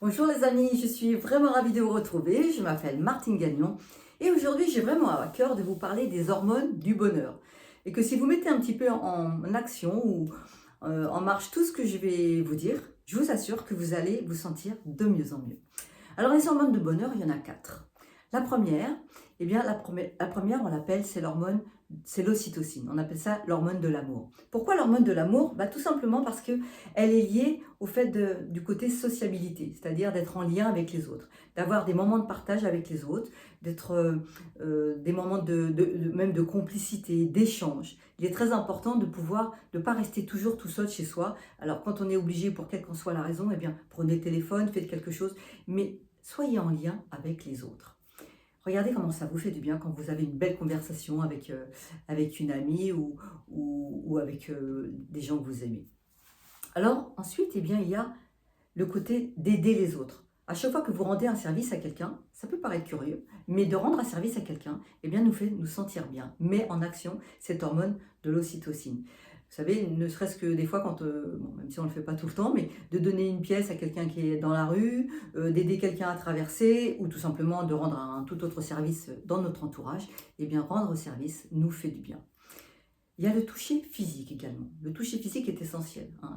Bonjour les amis, je suis vraiment ravie de vous retrouver. Je m'appelle Martine Gagnon et aujourd'hui j'ai vraiment à cœur de vous parler des hormones du bonheur. Et que si vous mettez un petit peu en action ou en marche tout ce que je vais vous dire, je vous assure que vous allez vous sentir de mieux en mieux. Alors les hormones de bonheur, il y en a quatre. La première, la première on l'appelle, c'est l'ocytocine. On appelle ça l'hormone de l'amour. Pourquoi l'hormone de l'amour? Tout simplement parce que elle est liée au fait du côté sociabilité, c'est-à-dire d'être en lien avec les autres, d'avoir des moments de partage avec les autres, d'être des moments même de complicité, d'échange. Il est très important de pouvoir ne pas rester toujours tout seul chez soi. Alors quand on est obligé, pour quelle qu'en soit la raison, eh bien prenez le téléphone, faites quelque chose, mais soyez en lien avec les autres. Regardez comment ça vous fait du bien quand vous avez une belle conversation avec une amie ou avec des gens que vous aimez. Alors ensuite, eh bien, il y a le côté d'aider les autres. À chaque fois que vous rendez un service à quelqu'un, ça peut paraître curieux, mais de rendre un service à quelqu'un, eh bien, nous fait nous sentir bien. Met en action cette hormone de l'ocytocine. Vous savez, ne serait-ce que des fois, même si on ne le fait pas tout le temps, mais de donner une pièce à quelqu'un qui est dans la rue, d'aider quelqu'un à traverser, ou tout simplement de rendre un tout autre service dans notre entourage, eh bien, rendre service nous fait du bien. Il y a le toucher physique également. Le toucher physique est essentiel, hein,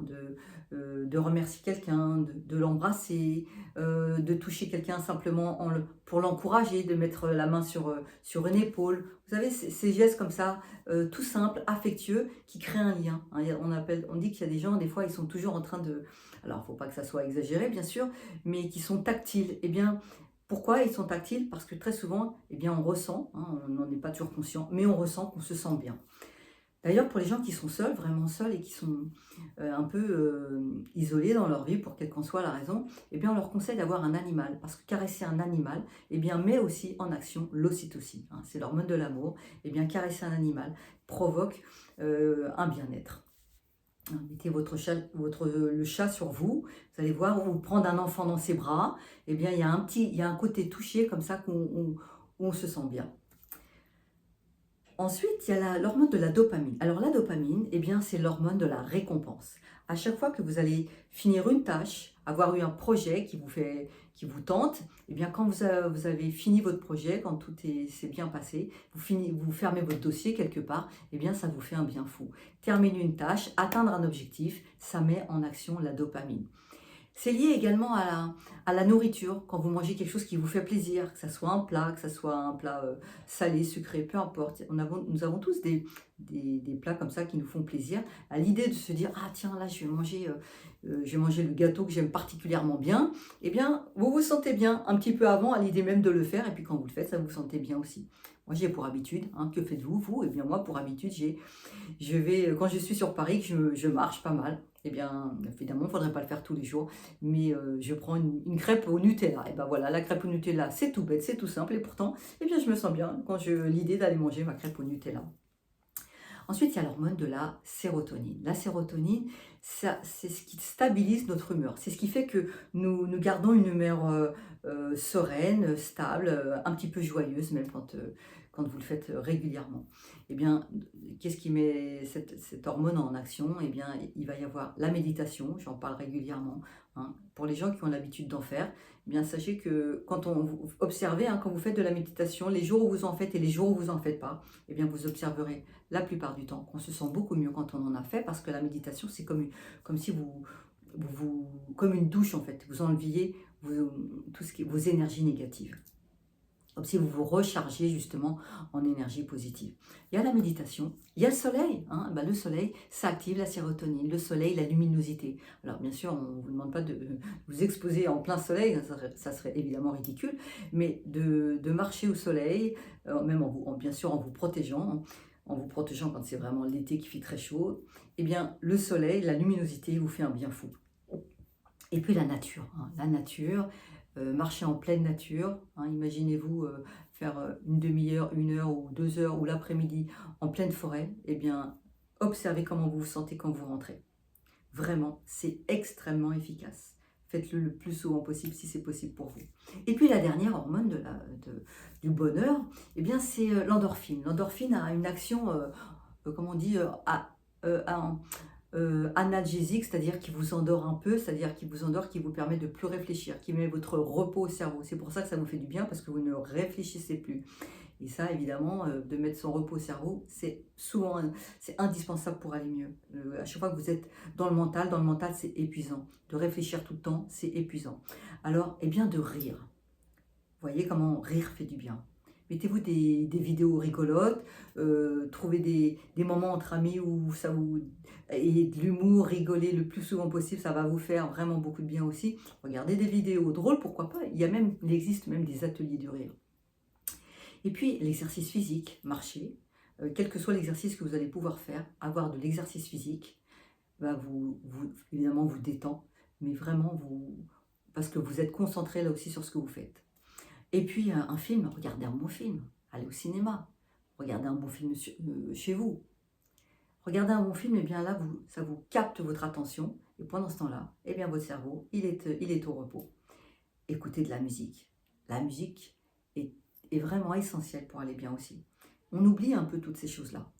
de remercier quelqu'un, de l'embrasser, de toucher quelqu'un simplement pour l'encourager, de mettre la main sur une épaule. Vous savez, ces gestes comme ça, tout simples, affectueux, qui créent un lien, hein. On dit qu'il y a des gens, des fois, ils sont toujours en train de... Alors, il ne faut pas que ça soit exagéré, bien sûr, mais qui sont tactiles. Eh bien, pourquoi ils sont tactiles? Parce que très souvent, eh bien, on ressent, hein, on n'en est pas toujours conscient, mais on ressent qu'on se sent bien. D'ailleurs, pour les gens qui sont seuls, vraiment seuls et qui sont un peu isolés dans leur vie, pour quelle qu'en soit la raison, eh bien, on leur conseille d'avoir un animal. Parce que caresser un animal, eh bien, met aussi en action l'ocytocine, hein, c'est l'hormone de l'amour. Eh bien, caresser un animal provoque un bien-être. Mettez le chat sur vous, vous allez voir, ou prendre un enfant dans ses bras, eh bien, il y a un côté touché comme ça où on se sent bien. Ensuite, il y a l'hormone de la dopamine. Alors la dopamine, eh bien, c'est l'hormone de la récompense. À chaque fois que vous allez finir une tâche, avoir eu un projet qui vous tente, eh bien, quand vous avez fini votre projet, quand s'est bien passé, vous fermez votre dossier quelque part, eh bien, ça vous fait un bien fou. Terminer une tâche, atteindre un objectif, ça met en action la dopamine. C'est lié également à la nourriture, quand vous mangez quelque chose qui vous fait plaisir, que ce soit un plat, que ce soit un plat salé, sucré, peu importe. Nous avons tous des plats comme ça qui nous font plaisir. À l'idée de se dire, ah tiens, là, je vais manger le gâteau que j'aime particulièrement bien, eh bien, vous vous sentez bien un petit peu avant, à l'idée même de le faire, et puis quand vous le faites, ça vous sentez bien aussi. Moi, j'ai pour habitude, hein, que faites-vous, vous? Eh bien, moi, pour habitude, quand je suis sur Paris, que je marche pas mal, eh bien, évidemment, il ne faudrait pas le faire tous les jours, mais je prends une crêpe au Nutella. Et ben voilà, la crêpe au Nutella, c'est tout bête, c'est tout simple, et pourtant, eh bien, je me sens bien quand j'ai l'idée d'aller manger ma crêpe au Nutella. Ensuite, il y a l'hormone de la sérotonine. La sérotonine, c'est ce qui stabilise notre humeur. C'est ce qui fait que nous gardons une humeur sereine, stable, un petit peu joyeuse, même quand vous le faites régulièrement. Eh bien, qu'est-ce qui met cette hormone en action? Eh bien, il va y avoir la méditation, j'en parle régulièrement, hein. Pour les gens qui ont l'habitude d'en faire, eh bien, sachez que quand observez, hein, quand vous faites de la méditation, les jours où vous en faites et les jours où vous n'en faites pas, eh bien, vous observerez la plupart du temps qu'on se sent beaucoup mieux quand on en a fait, parce que la méditation, c'est comme si comme une douche en fait, vous enleviez vos énergies négatives. Comme si vous vous rechargiez justement en énergie positive. Il y a la méditation, il y a le soleil, hein. Le soleil, ça active la sérotonine, le soleil, la luminosité. Alors bien sûr, on ne vous demande pas de vous exposer en plein soleil, ça serait évidemment ridicule, mais de marcher au soleil, même bien sûr en vous protégeant quand c'est vraiment l'été qui fait très chaud, eh bien le soleil, la luminosité vous fait un bien fou. Et puis la nature, hein. La nature, marcher en pleine nature, hein. Imaginez-vous faire une demi-heure, 1 heure ou 2 heures ou l'après-midi en pleine forêt, eh bien observez comment vous vous sentez quand vous rentrez. Vraiment, c'est extrêmement efficace. Faites-le le plus souvent possible si c'est possible pour vous. Et puis la dernière hormone du bonheur, eh bien c'est l'endorphine. L'endorphine a une action, comment on dit, analgésique, c'est-à-dire qui vous endort un peu, c'est-à-dire qui vous endort, qui vous permet de plus réfléchir, qui met votre repos au cerveau. C'est pour ça que ça vous fait du bien, parce que vous ne réfléchissez plus. Et ça, évidemment, de mettre son repos au cerveau, c'est souvent, c'est indispensable pour aller mieux. À chaque fois que vous êtes dans le mental, c'est épuisant. De réfléchir tout le temps, c'est épuisant. Alors, eh bien, de rire. Vous voyez comment rire fait du bien. Mettez-vous des vidéos rigolotes, trouvez des moments entre amis où ça vous... Et de l'humour, rigoler le plus souvent possible, ça va vous faire vraiment beaucoup de bien aussi. Regardez des vidéos drôles, pourquoi pas. Il existe même des ateliers du rire. Et puis l'exercice physique, marcher, quel que soit l'exercice que vous allez pouvoir faire, avoir de l'exercice physique, va évidemment vous détend, mais vraiment parce que vous êtes concentré là aussi sur ce que vous faites. Et puis un film, regardez un bon film, allez au cinéma, regardez un bon film chez vous. Regardez un bon film, et bien là, ça vous capte votre attention, et pendant ce temps-là, eh bien votre cerveau, il est au repos. Écoutez de la musique. La musique est vraiment essentielle pour aller bien aussi. On oublie un peu toutes ces choses-là.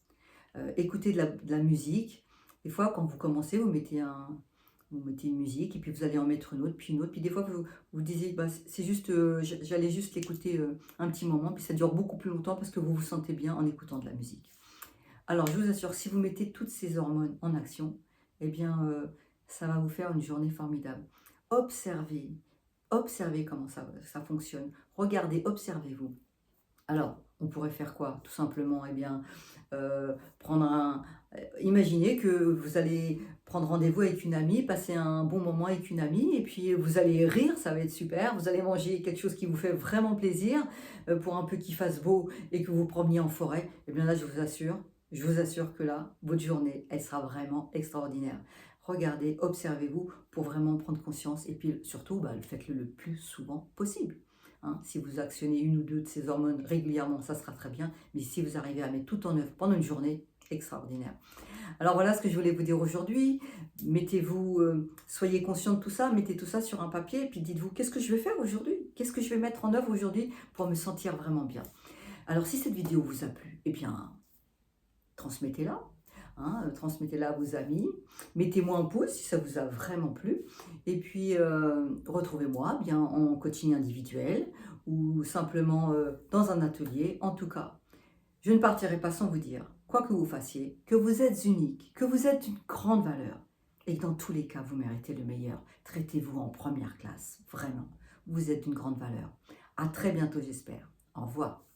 Écoutez de la musique. Des fois, quand vous commencez, vous mettez une musique, et puis vous allez en mettre une autre, puis des fois vous disiez, bah, c'est juste, j'allais juste l'écouter un petit moment, puis ça dure beaucoup plus longtemps parce que vous vous sentez bien en écoutant de la musique. Alors, je vous assure, si vous mettez toutes ces hormones en action, eh bien, ça va vous faire une journée formidable. Observez, observez comment ça fonctionne. Regardez, observez-vous. Alors, on pourrait faire quoi? Tout simplement, eh bien, imaginez que vous allez prendre rendez-vous avec une amie, passer un bon moment avec une amie, et puis vous allez rire, ça va être super. Vous allez manger quelque chose qui vous fait vraiment plaisir, pour un peu qu'il fasse beau et que vous promeniez en forêt. Eh bien là, je vous assure que là, votre journée, elle sera vraiment extraordinaire. Regardez, observez-vous pour vraiment prendre conscience, et puis surtout, bah, faites-le le plus souvent possible. Hein, si vous actionnez une ou deux de ces hormones régulièrement, ça sera très bien. Mais si vous arrivez à mettre tout en œuvre pendant une journée, extraordinaire. Alors voilà ce que je voulais vous dire aujourd'hui. Mettez-vous, soyez conscient de tout ça, mettez tout ça sur un papier, et puis dites-vous, qu'est-ce que je vais faire aujourd'hui? Qu'est-ce que je vais mettre en œuvre aujourd'hui pour me sentir vraiment bien? Alors si cette vidéo vous a plu, eh bien, transmettez-la. Hein, transmettez-la à vos amis, mettez-moi un pouce si ça vous a vraiment plu, et puis retrouvez-moi bien en coaching individuel ou simplement dans un atelier. En tout cas, je ne partirai pas sans vous dire, quoi que vous fassiez, que vous êtes unique, que vous êtes une grande valeur, et que dans tous les cas, vous méritez le meilleur. Traitez-vous en première classe, vraiment. Vous êtes une grande valeur. À très bientôt, j'espère. Au revoir.